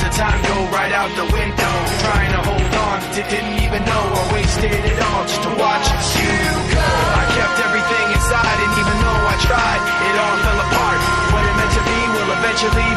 the time go right out the window. Trying to hold on, didn't even know I wasted it all just to watch you go. I kept everything inside, and even though I tried, it all fell apart. What it meant to be will eventually